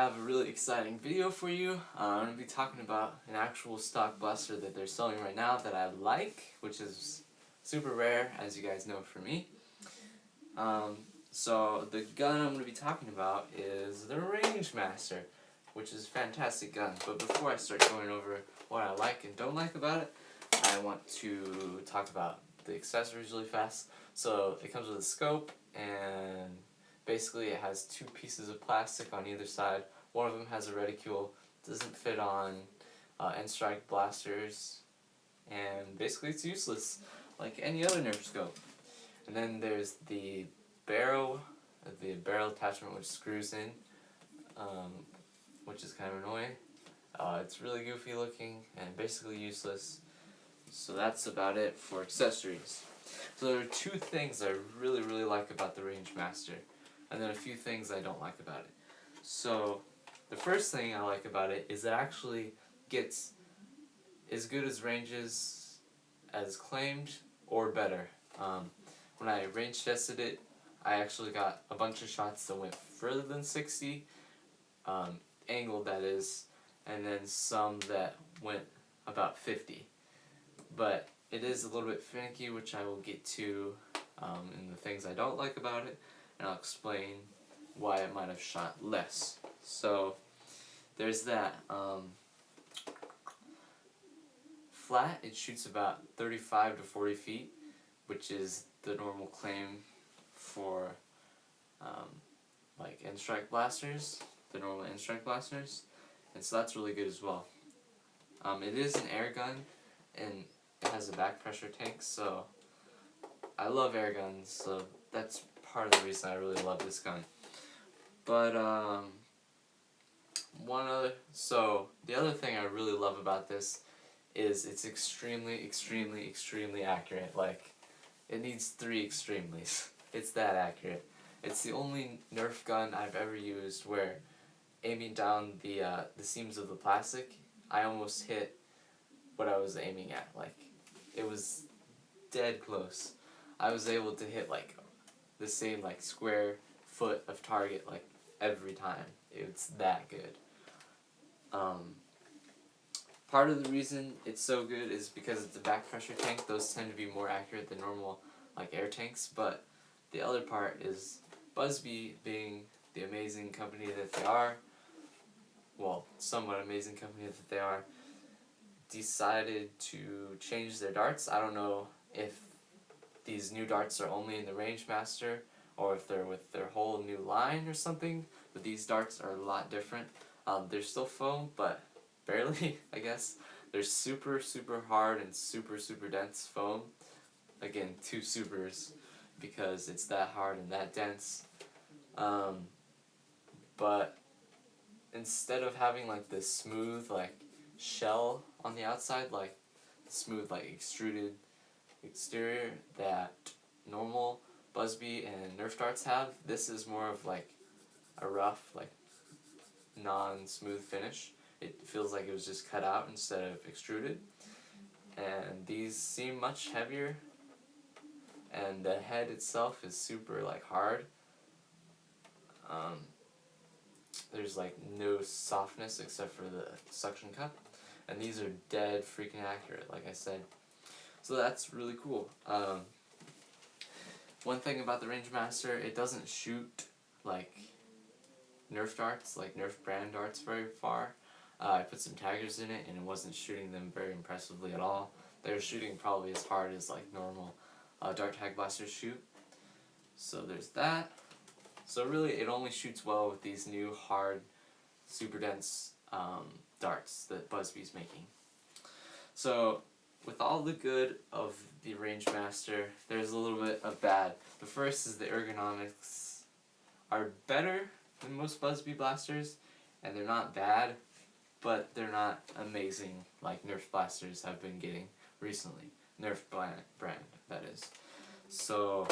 have a really exciting video for you. I'm going to be talking about an actual stock blaster that they're selling right now that I like, which is super rare, as you guys know, for me. So the gun I'm going to be talking about is the Rangemaster, which is a fantastic gun. But before I start going over what I like and don't like about it, I want to talk about the accessories really fast. So it comes with a scope, and basically it has two pieces of plastic on either side. One of them has a reticule, doesn't fit on N-Strike blasters, and basically it's useless like any other Nerf scope. And then there's the barrel attachment which screws in, which is kind of annoying. It's really goofy looking and basically useless. So that's about it for accessories. So there are two things I really like about the Rangemaster, and then a few things I don't like about it. So the first thing I like about it is it actually gets as good as ranges as claimed or better. When I range tested it, I actually got a bunch of shots that went further than 60, angled that is, and then some that went about 50. But it is a little bit finicky, which I will get to in the things I don't like about it, and I'll explain why it might have shot less. So there's that. Flat, it shoots about 35 to 40 feet, which is the normal claim for like N-Strike blasters, the normal N-Strike blasters, and so that's really good as well. It is an air gun, and it has a back pressure tank, so I love air guns, so that's part of the reason I really love this gun. But the other thing I really love about this is it's extremely accurate. Like, it needs 3 extremely's. It's that accurate. It's the only Nerf gun I've ever used where aiming down the seams of the plastic, I almost hit what I was aiming at. Like, it was dead close. I was able to hit like the same like square foot of target like every time. It's that good. Part of the reason it's so good is because it's a back pressure tank. Those tend to be more accurate than normal like air tanks, but the other part is Buzzbee, being the amazing company that they are, well, somewhat amazing company that they are, decided to change their darts. I don't know if these new darts are only in the Rangemaster or if they're with their whole new line or something, but these darts are a lot different. They're still foam, but barely, I guess. They're super hard and super dense foam. Again, 2 supers because it's that hard and that dense. But instead of having like this smooth like shell on the outside, like smooth like extruded exterior that normal Buzzbee and Nerf darts have, this is more of like a rough, like non-smooth finish. It feels like it was just cut out instead of extruded, and these seem much heavier, and the head itself is super like hard. There's like no softness except for the suction cup, and these are dead freaking accurate, like I said. So that's really cool. One thing about the Rangemaster, it doesn't shoot like Nerf darts, like Nerf brand darts, very far. I put some taggers in it, and it wasn't shooting them very impressively at all. They were shooting probably as hard as like normal dart tag blasters shoot. So there's that. So really, it only shoots well with these new hard, super dense darts that Buzzbee's making. So with all the good of the Rangemaster, there's a little bit of bad. The first is the ergonomics are better than most Buzzbee blasters, and they're not bad, but they're not amazing like Nerf blasters have been getting recently. Nerf brand, that is. So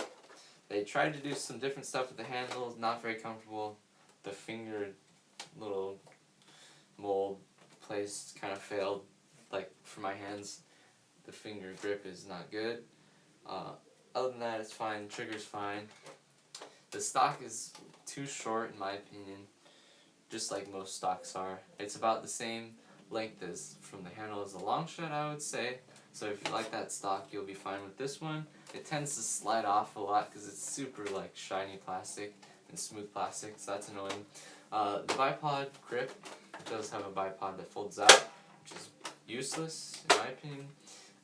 they tried to do some different stuff with the handles, not very comfortable. The finger little mold place kind of failed. Like for my hands, the finger grip is not good. Other than that, it's fine. Trigger's fine. The stock is too short in my opinion. just like most stocks are. It's about the same length as from the handle as a long shot, I would say. So if you like that stock, you'll be fine with this one. It tends to slide off a lot because it's super like shiny plastic and smooth plastic, so that's annoying. The bipod grip does have a bipod that folds out, which is useless in my opinion.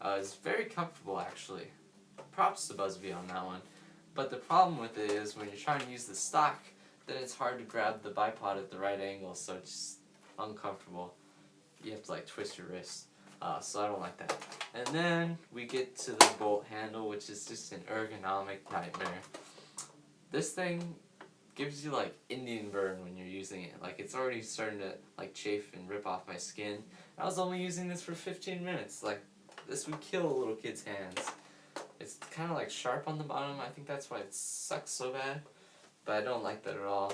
It's very comfortable actually. Props to Buzzbee on that one. But the problem with it is when you're trying to use the stock, then it's hard to grab the bipod at the right angle, so it's just uncomfortable. You have to like twist your wrist. So I don't like that. And then we get to the bolt handle, which is just an ergonomic nightmare. This thing gives you like Indian burn when you're using it. Like it's already starting to like chafe and rip off my skin. I was only using this for 15 minutes. Like this would kill a little kid's hands. It's kind of like sharp on the bottom. I think that's why it sucks so bad. But I don't like that at all.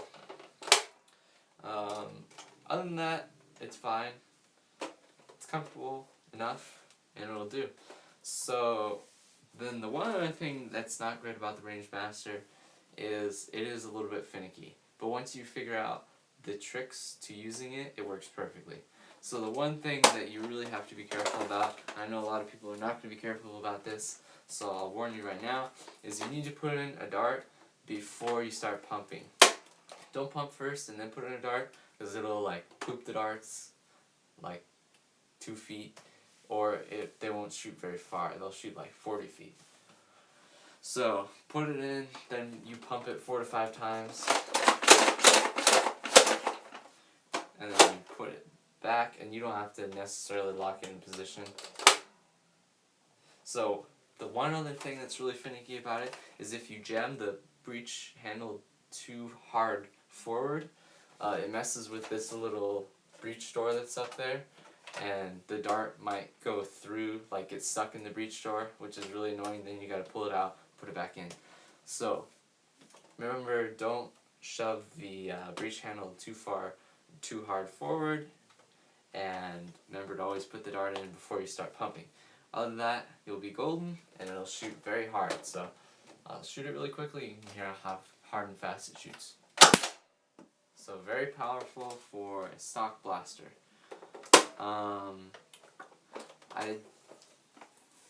Other than that, it's fine. It's comfortable enough, and it'll do. So, then the one other thing that's not great about the Rangemaster is it is a little bit finicky. But once you figure out the tricks to using it, it works perfectly. So the one thing that you really have to be careful about, I know a lot of people are not going to be careful about this, so I'll warn you right now, is you need to put in a dart before you start pumping. Don't pump first and then put in a dart, because it'll like poop the darts like 2 feet, or they won't shoot very far. They'll shoot like 40 feet. So put it in, then you pump it 4 to 5 times, and then you put it back, and you don't have to necessarily lock it in position. So the one other thing that's really finicky about it is if you jam the breech handle too hard forward, it messes with this little breech door that's up there, and the dart might go through, like get stuck in the breech door, which is really annoying. Then you gotta pull it out, put it back in. So remember, don't shove the breech handle too hard forward, and remember to always put the dart in before you start pumping. Other than that, you'll be golden, and it'll shoot very hard. So I'll shoot it really quickly, and you can hear how hard and fast it shoots. So very powerful for a stock blaster. I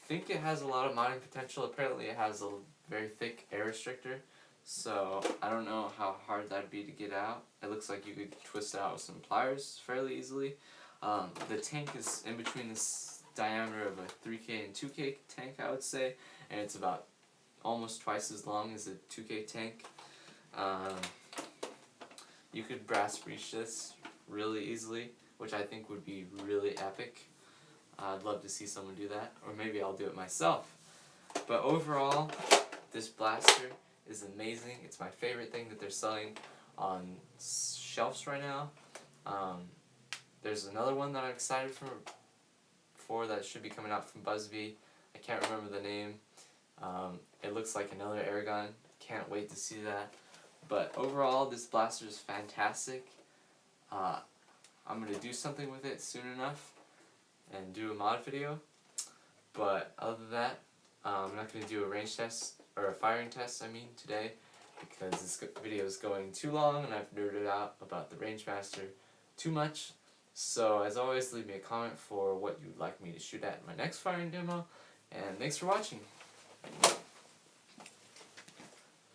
think it has a lot of modding potential. Apparently it has a very thick air restrictor, so I don't know how hard that'd be to get out. It looks like you could twist it out with some pliers fairly easily. The tank is in between this diameter of a 3K and 2K tank, I would say, and it's about almost twice as long as a 2K tank. You could brass breech this really easily, which I think would be really epic. I'd love to see someone do that, or maybe I'll do it myself. But overall, this blaster is amazing. It's my favorite thing that they're selling on shelves right now. There's another one that I'm excited for that should be coming out from Buzzbee. I can't remember the name. It looks like another air gun. Can't wait to see that. But overall, this blaster is fantastic. I'm going to do something with it soon enough and do a mod video. But other than that, I'm not going to do a range test, or a firing test, today, because this video is going too long and I've nerded out about the Rangemaster too much. So as always, leave me a comment for what you'd like me to shoot at in my next firing demo, and thanks for watching.